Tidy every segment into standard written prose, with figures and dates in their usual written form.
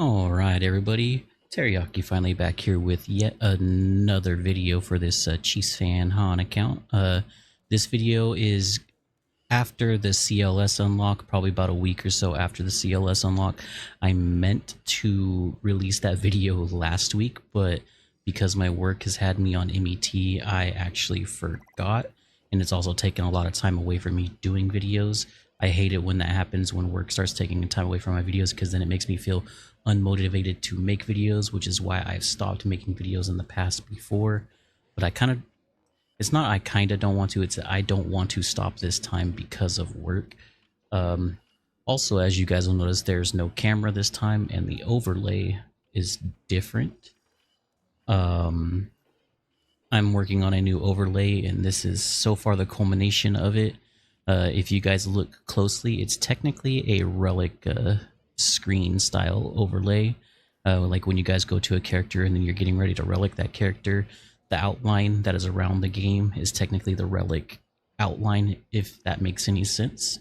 Alright everybody, Teriyaki finally back here with yet another video for this Chiefs Fan Han account. This video is after the CLS unlock, probably about a week or so after the CLS unlock. I meant to release that video last week, but because my work has had me on MET, I actually forgot, and it's also taken a lot of time away from me doing videos. I hate it when that happens, when work starts taking time away from my videos, because then it makes me feel unmotivated to make videos, which is why I've stopped making videos in the past before. But it's not I kind of don't want to, it's I don't want to stop this time because of work. Also, as you guys will notice, there's no camera this time, and the overlay is different. I'm working on a new overlay, and this is so far the culmination of it. If you guys look closely, it's technically a relic screen style overlay. Like when you guys go to a character and then you're getting ready to relic that character, the outline that is around the game is technically the relic outline, if that makes any sense.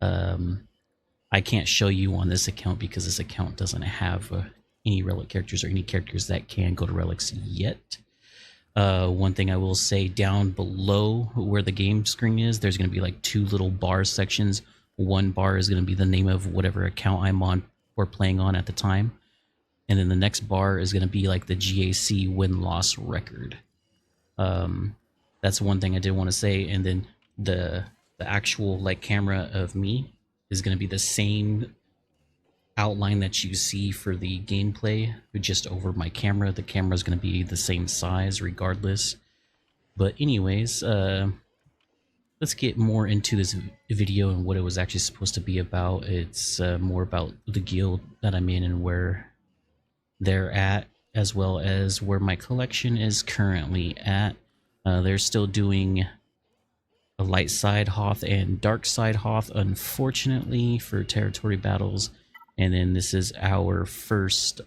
I can't show you on this account because this account doesn't have any relic characters or any characters that can go to relics yet. One thing I will say, down below where the game screen is, there's going to be like two little bar sections. One bar is going to be the name of whatever account I'm on or playing on at the time. And then the next bar is going to be like the GAC win-loss record. That's one thing I did want to say. And then the actual like camera of me is going to be the same outline that you see for the gameplay, just over my camera. The camera is going to be the same size regardless. But anyways, let's get more into this video and what it was actually supposed to be about. It's more about the guild that I'm in and where they're at, as well as where my collection is currently at. They're still doing a light side Hoth and dark side Hoth, unfortunately, for territory battles. And then this is our first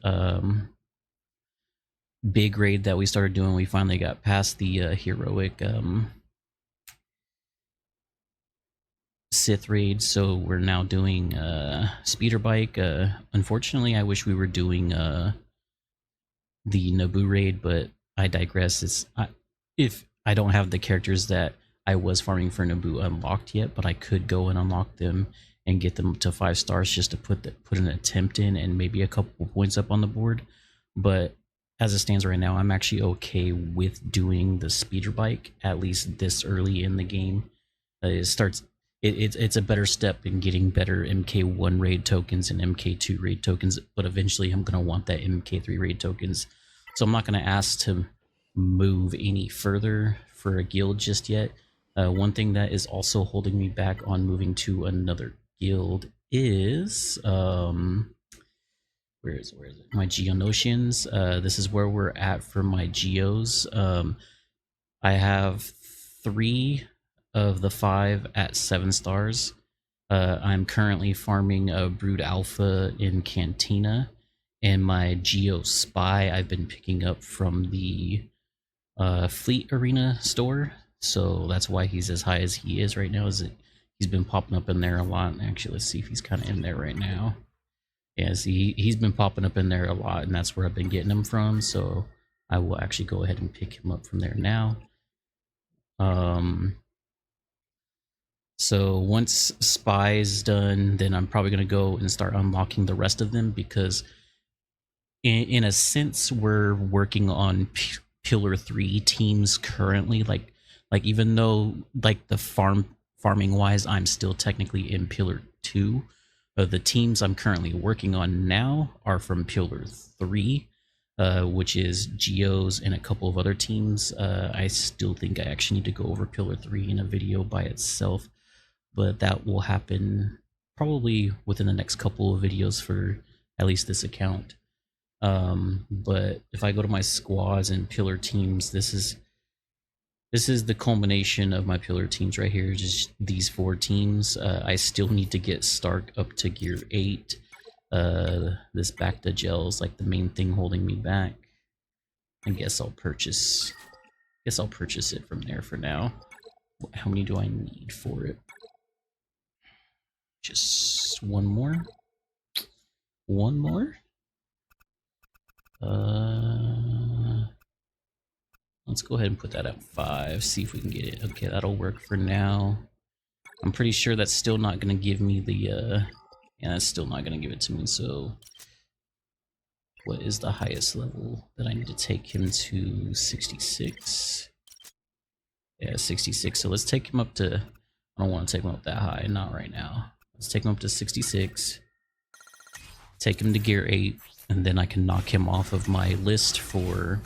big raid that we started doing. We finally got past the heroic Sith raid, so we're now doing speeder bike. Unfortunately, I wish we were doing the Naboo raid, but I digress. If I don't have the characters that I was farming for Naboo unlocked yet, but I could go and unlock them and get them to 5 stars just to put an attempt in and maybe a couple points up on the board. But as it stands right now, I'm actually okay with doing the speeder bike, at least this early in the game. It's a better step in getting better MK1 raid tokens and MK2 raid tokens, but eventually I'm going to want that MK3 raid tokens. So I'm not going to ask to move any further for a guild just yet. One thing that is also holding me back on moving to another guild is where is it? My Geonosians. This is where we're at for my Geos. I have 3 of the 5 at 7 stars. I'm currently farming a Brood Alpha in Cantina, and my Geo Spy I've been picking up from the Fleet Arena store, so that's why he's as high as he is right now. He's been popping up in there a lot. Actually, let's see if he's kind of in there right now. Yeah, see, he's been popping up in there a lot, and that's where I've been getting him from, so I will actually go ahead and pick him up from there now. So once Spy's done, then I'm probably going to go and start unlocking the rest of them, because in a sense, we're working on Pillar 3 teams currently. Like even though like the farming wise, I'm still technically in Pillar 2. The teams I'm currently working on now are from Pillar 3, which is Geos and a couple of other teams. I still think I actually need to go over Pillar 3 in a video by itself, but that will happen probably within the next couple of videos for at least this account. But if I go to my squads and pillar teams, this is the culmination of my pillar teams right here, just these 4 teams. I still need to get Stark up to gear 8. This back to gel is like the main thing holding me back. I guess I'll purchase it from there for now. How many do I need for it? Just one more. Let's go ahead and put that at 5, see if we can get it. Okay, that'll work for now. I'm pretty sure that's still not going to give me the, yeah, that's still not going to give it to me, so what is the highest level that I need to take him to? 66? Yeah, 66, so let's take him up to, I don't want to take him up that high, not right now. Let's take him up to 66, take him to gear 8, and then I can knock him off of my list for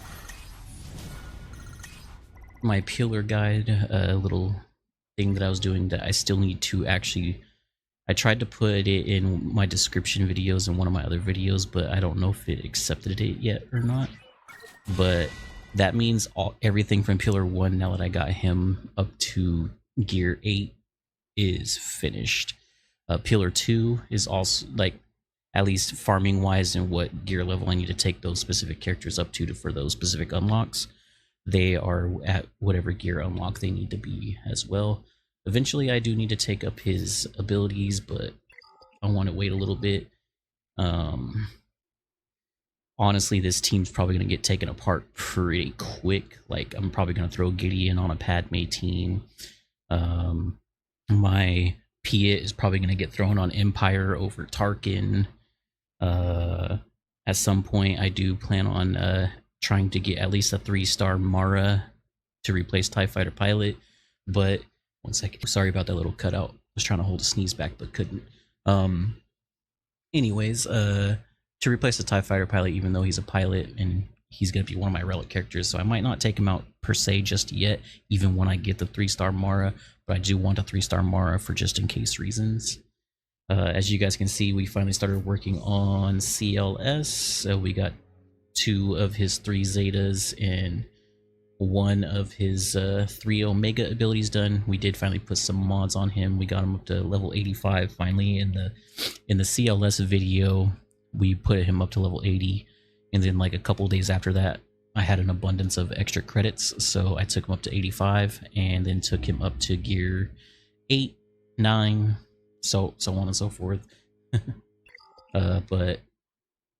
my pillar guide, a little thing that I was doing that I still need to actually, I tried to put it in my description videos in one of my other videos, but I don't know if it accepted it yet or not. But that means everything from pillar 1, now that I got him up to gear 8, is finished. Pillar 2 is also, like, at least farming wise and what gear level I need to take those specific characters up to for those specific unlocks. They are at whatever gear unlock they need to be as well. Eventually I do need to take up his abilities, but I want to wait a little bit. Honestly, this team's probably going to get taken apart pretty quick. Like, I'm probably going to throw Gideon on a Padme team. My Piet is probably going to get thrown on Empire over Tarkin. At some point, I do plan on trying to get at least a 3-star Mara to replace TIE Fighter Pilot. But, one second. Sorry about that little cutout. I was trying to hold a sneeze back, but couldn't. Anyways, to replace the TIE Fighter Pilot, even though he's a pilot, and he's going to be one of my relic characters, so I might not take him out per se just yet, even when I get the 3-star Mara, but I do want a 3-star Mara for just in case reasons. As you guys can see, we finally started working on CLS, so we got 2 of his 3 Zetas and 1 of his 3 Omega abilities done. We did finally put some mods on him. We got him up to level 85 finally. In the CLS video, we put him up to level 80, and then like a couple days after that, I had an abundance of extra credits, so I took him up to 85, and then took him up to gear 8, 9, so on and so forth. But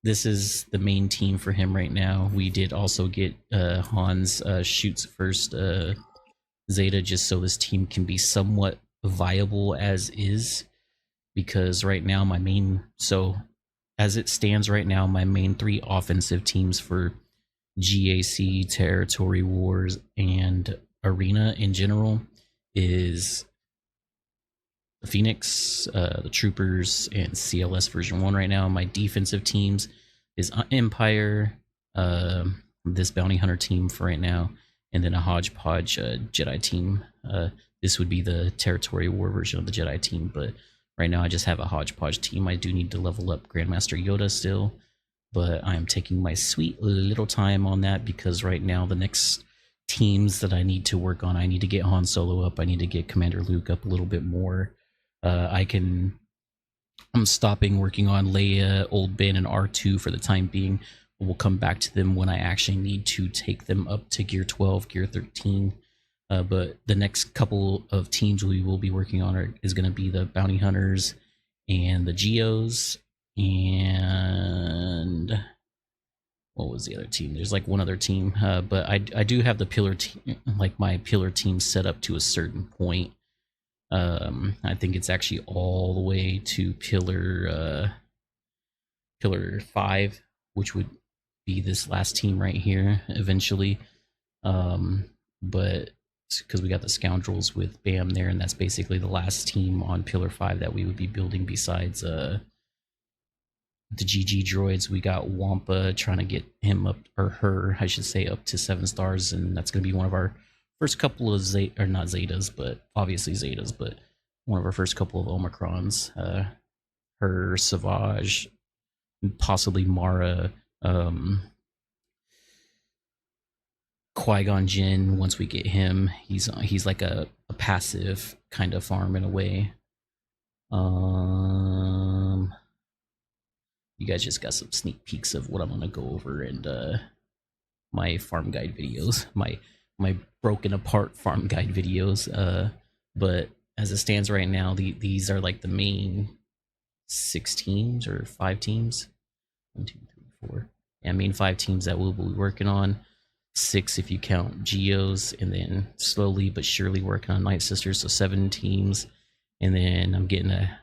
this is the main team for him right now. We did also get Han's shoots first Zeta, just so this team can be somewhat viable as is, because right now my main, so as it stands right now, my main 3 offensive teams for GAC, Territory Wars, and Arena in general is the Phoenix, the Troopers, and CLS version 1 right now. My defensive teams is Empire, this Bounty Hunter team for right now, and then a hodgepodge Jedi team. This would be the Territory War version of the Jedi team, but right now I just have a hodgepodge team. I do need to level up Grandmaster Yoda still, but I'm taking my sweet little time on that, because right now the next teams that I need to work on, I need to get Han Solo up, I need to get Commander Luke up a little bit more. I'm stopping working on Leia, Old Ben, and R2 for the time being. We'll come back to them when I actually need to take them up to gear 12, gear 13. But the next couple of teams we will be working on is going to be the Bounty Hunters and the Geos, and what was the other team? There's like one other team, but I do have the pillar team, like my pillar team set up to a certain point. I think it's actually all the way to pillar 5, which would be this last team right here eventually. But because we got the Scoundrels with Bam there, and that's basically the last team on pillar 5 that we would be building besides the GG droids. We got Wampa trying to get him up, or her, I should say, up to 7 stars, and that's going to be one of our first couple of not Zetas, but obviously Zetas, but one of our first couple of Omicrons. Her, Savage, possibly Mara, Qui-Gon Jinn. Once we get him, he's like a passive kind of farm in a way. You guys just got some sneak peeks of what I'm gonna go over in my farm guide videos, my broken apart farm guide videos. But as it stands right now, these are like the main 6 teams or 5 teams. 1, 2, 3, 4. and main 5 teams that we'll be working on. 6 if you count Geos, and then slowly but surely working on Night Sisters, so 7 teams. And then I'm getting a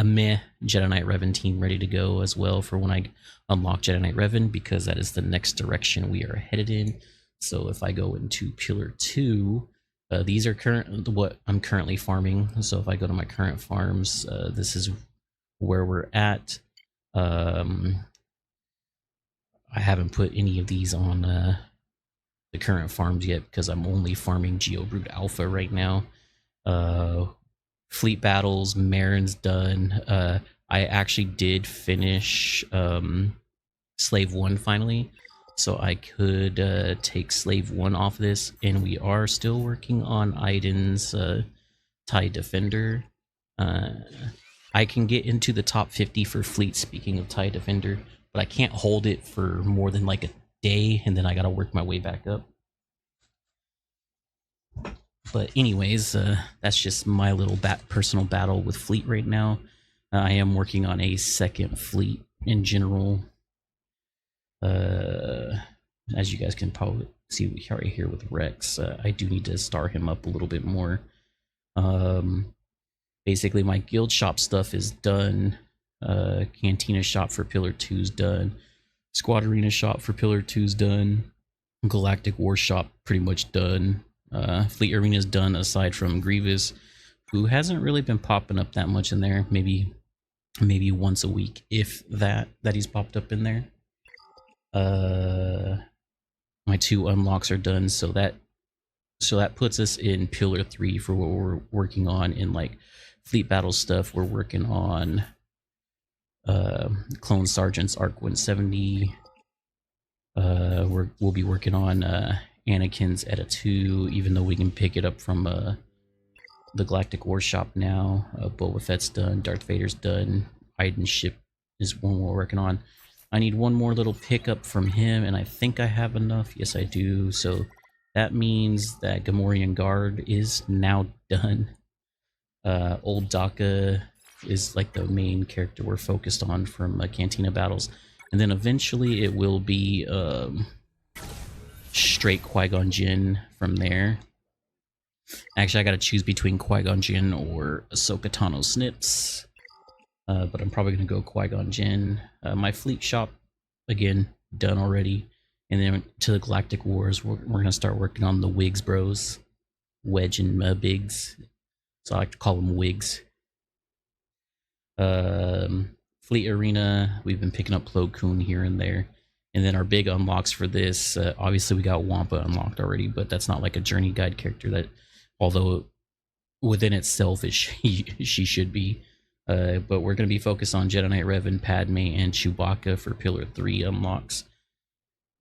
meh Jedi Knight Revan team ready to go as well for when I unlock Jedi Knight Revan, because that is the next direction we are headed in. So if I go into Pillar 2, these are what I'm currently farming. So if I go to my current farms, this is where we're at. I haven't put any of these on the current farms yet because I'm only farming Geobrood Alpha right now. Fleet battles, Marin's done. I actually did finish Slave 1 finally, so I could take Slave 1 off this, and we are still working on Aiden's TIE Defender. I can get into the top 50 for fleet, speaking of TIE Defender, but I can't hold it for more than like a day, and then I gotta work my way back up. But anyways, that's just my little personal battle with fleet right now. I am working on a second fleet in general. As you guys can probably see right here with Rex, I do need to star him up a little bit more. Basically, my guild shop stuff is done. Cantina shop for Pillar 2's done. Squad Arena shop for Pillar 2's done. Galactic War shop pretty much done. Fleet Arena is done, aside from Grievous, who hasn't really been popping up that much in there. Maybe once a week, if that he's popped up in there. My 2 unlocks are done, so that puts us in Pillar 3 for what we're working on in like fleet battle stuff. We're working on Clone Sergeants Arc 170. We'll be working on Anakin's Eta 2, even though we can pick it up from the Galactic War shop now. Boba Fett's done, Darth Vader's done, Aiden's ship is one we're working on. I need one more little pickup from him, and I think I have enough. Yes, I do. So that means that Gamorrean Guard is now done. Old Daka is like the main character we're focused on from Cantina battles, and then eventually it will be straight Qui-Gon Jinn from there. Actually, I gotta choose between Qui-Gon Jinn or Ahsoka Tano Snips, but I'm probably gonna go Qui-Gon Jinn. My fleet shop, again, done already, and then to the Galactic Wars, we're gonna start working on the Wigs bros, Wedge and Biggs. So I like to call them Wigs. Fleet Arena, we've been picking up Plo Koon here and there. And then our big unlocks for this, obviously we got Wampa unlocked already, but that's not like a journey guide character that, although within itself she should be. But we're going to be focused on Jedi Knight Revan, Padme, and Chewbacca for Pillar 3 unlocks.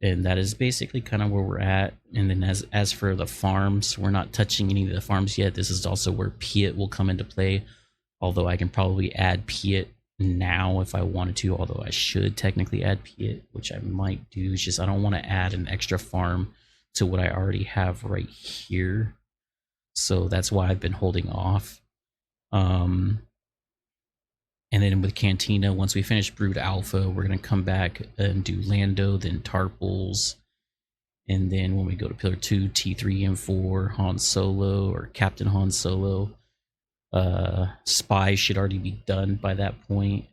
And that is basically kind of where we're at. And then as for the farms, we're not touching any of the farms yet. This is also where Piet will come into play, although I can probably add Piet now if I wanted to, although I should technically add Piet, which I might do. It's just I don't want to add an extra farm to what I already have right here. So that's why I've been holding off. And then with Cantina, once we finish Brood Alpha, we're going to come back and do Lando, then Tarpals. And then when we go to Pillar 2, T3 and 4, Han Solo or Captain Han Solo. Spy should already be done by that point.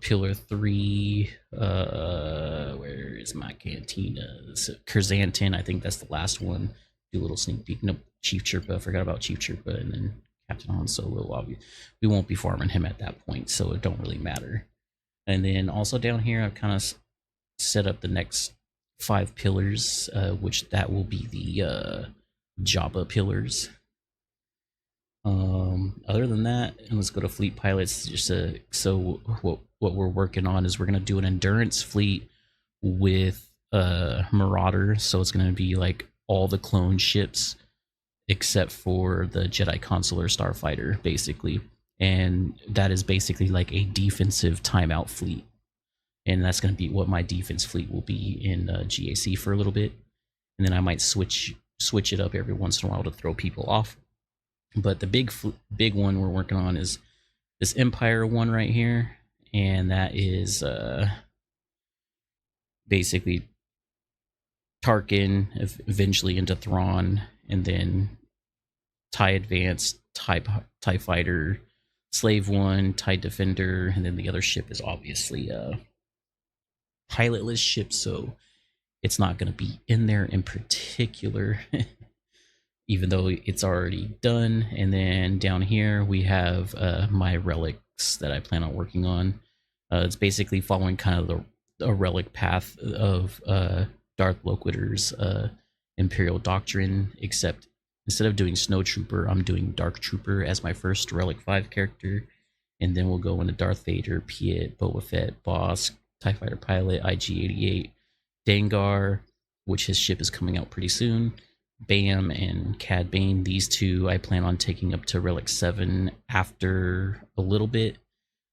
Pillar 3, where is my Cantina? So Curzantin, I think that's the last one. Do a little sneak peek. Nope, Chief Chirpa, forgot about Chief Chirpa, and then Captain Han Solo. We won't be farming him at that point, so it don't really matter. And then also down here, I've kind of set up the next 5 pillars, which that will be the Jabba pillars. Other than that, and let's go to fleet pilots. Just so what we're working on is we're gonna do an endurance fleet with Marauder, so it's gonna be like all the clone ships except for the Jedi Consular Starfighter, basically. And that is basically like a defensive timeout fleet. And that's going to be what my defense fleet will be in GAC for a little bit. And then I might switch it up every once in a while to throw people off. But the big one we're working on is this Empire one right here. And that is basically Tarkin, eventually into Thrawn, and then TIE Advanced, TIE Fighter, Slave One, TIE Defender, and then the other ship is obviously a pilotless ship, so it's not going to be in there in particular, even though it's already done. And then down here we have my relics that I plan on working on. It's basically following kind of the relic path of Darth Loquitur's Imperial Doctrine, except instead of doing Snow Trooper, I'm doing Dark Trooper as my first Relic 5 character. And then we'll go into Darth Vader, Piet, Boba Fett, Bosk, TIE Fighter Pilot, IG-88, Dengar, which his ship is coming out pretty soon, Bam, and Cad Bane. These two I plan on taking up to Relic 7 after a little bit.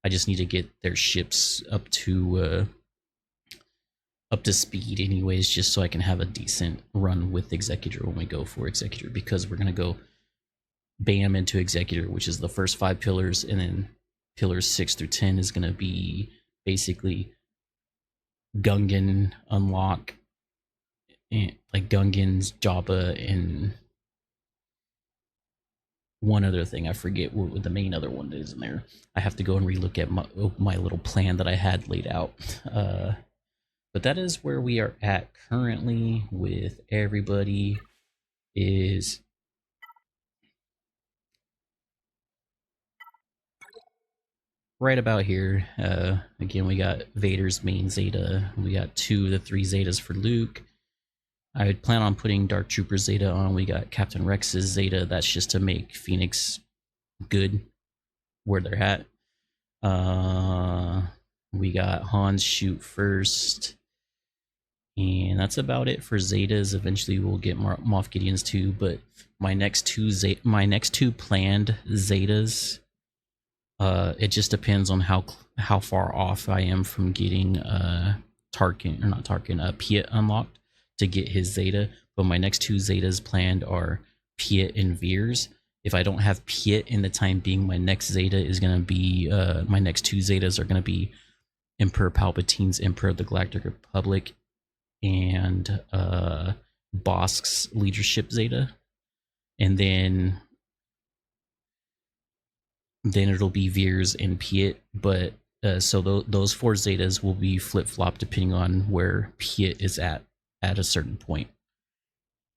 I just need to get their ships up to speed anyways, just so I can have a decent run with Executor when we go for Executor, because we're going to go Bam into Executor, which is the first 5 pillars, and then pillars 6 through 10 is going to be basically Gungan unlock, and like Gungans, Jabba, and one other thing. I forget what the main other one is in there. I have to go and relook at my little plan that I had laid out. But that is where we are at currently with everybody. Is right about here. Again, we got Vader's main Zeta. We got 2 of the 3 Zetas for Luke. I would plan on putting Dark Trooper Zeta on. We got Captain Rex's Zeta. That's just to make Phoenix good where they're at. We got Han's shoot first. And that's about it for Zetas. Eventually we'll get Moff Gideon's too, but my next two planned Zetas, it just depends on how far off I am from getting Piet unlocked to get his Zeta. But my next 2 Zetas planned are Piet and Veers. If I don't have Piet in the time being, my next Zeta is gonna be my next 2 Zetas are gonna be Emperor Palpatine's Emperor of the Galactic Republic and Bosk's Leadership Zeta, and then it'll be Veers and Piet. But so those 4 Zetas will be flip-flopped depending on where Piet is at a certain point.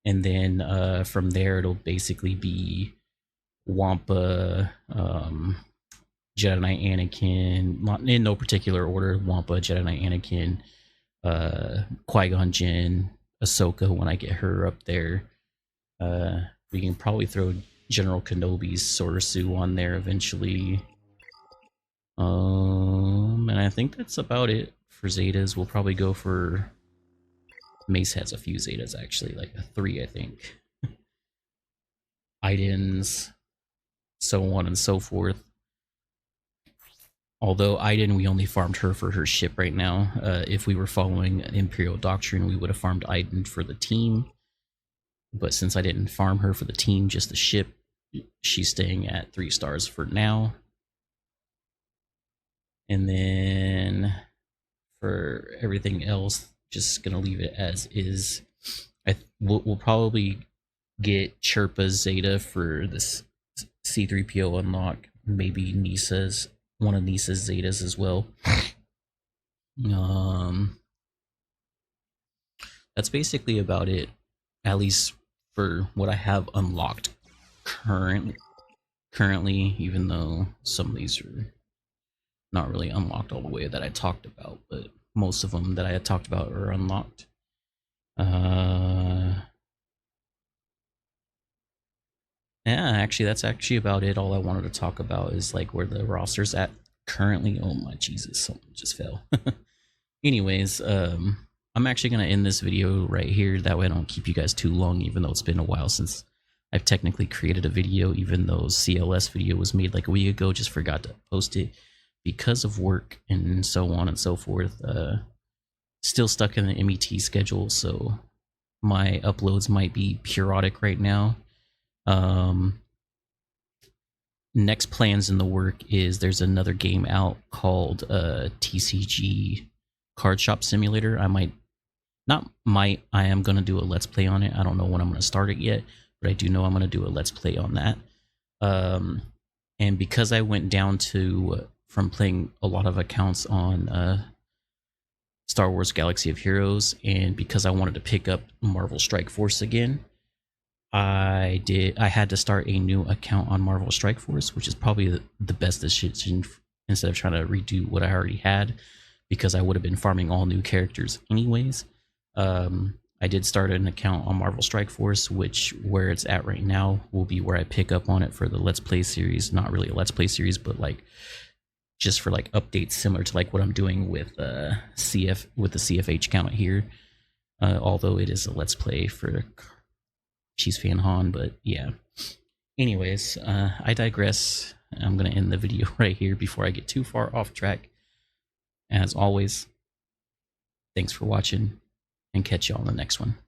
And then from there it'll basically be Wampa, Jedi Knight Anakin, not in no particular order. Wampa, Jedi Knight Anakin, Qui-Gon Jinn, Ahsoka when I get her up there. We can probably throw General Kenobi's Sorasu on there eventually. And I think that's about it for Zetas. We'll probably go for... Mace has a few Zetas actually, like 3 I think. Idens, so on and so forth. Although Iden, we only farmed her for her ship right now. If we were following Imperial Doctrine, we would have farmed Iden for the team. But since I didn't farm her for the team, just the ship, she's staying at 3 stars for now. And then for everything else, just gonna leave it as is. We'll probably get Chirpa's Zeta for this C-3PO unlock. Maybe one of Nisa's Zetas as well. That's basically about it, at least for what I have unlocked currently, even though some of these are not really unlocked all the way that I talked about, but most of them that I had talked about are unlocked. Yeah, actually, that's actually about it. All I wanted to talk about is like where the roster's at currently. Oh my Jesus, something just fell. Anyways, I'm actually gonna end this video right here. That way I don't keep you guys too long, even though it's been a while since I've technically created a video, even though CLS video was made like a week ago. Just forgot to post it because of work and so on and so forth. Still stuck in the MET schedule, so my uploads might be periodic right now. Next plans in the work is there's another game out called TCG Card Shop Simulator. I might not might, I am going to do a let's play on it. I don't know when I'm going to start it yet, but I do know I'm going to do a let's play on that. And because I went down to from playing a lot of accounts on Star Wars Galaxy of Heroes, and because I wanted to pick up Marvel Strike Force again, I had to start a new account on Marvel Strike Force, which is probably the best decision instead of trying to redo what I already had, because I would have been farming all new characters anyways. I did start an account on Marvel Strike Force, which where it's at right now will be where I pick up on it for the Let's Play series. Not really a Let's Play series, but like just for like updates similar to like what I'm doing with the CFH account here. Although it is a Let's Play for Cheese Fan Han, but yeah. Anyways, I digress. I'm gonna end the video right here before I get too far off track. As always, thanks for watching, and catch you all in the next one.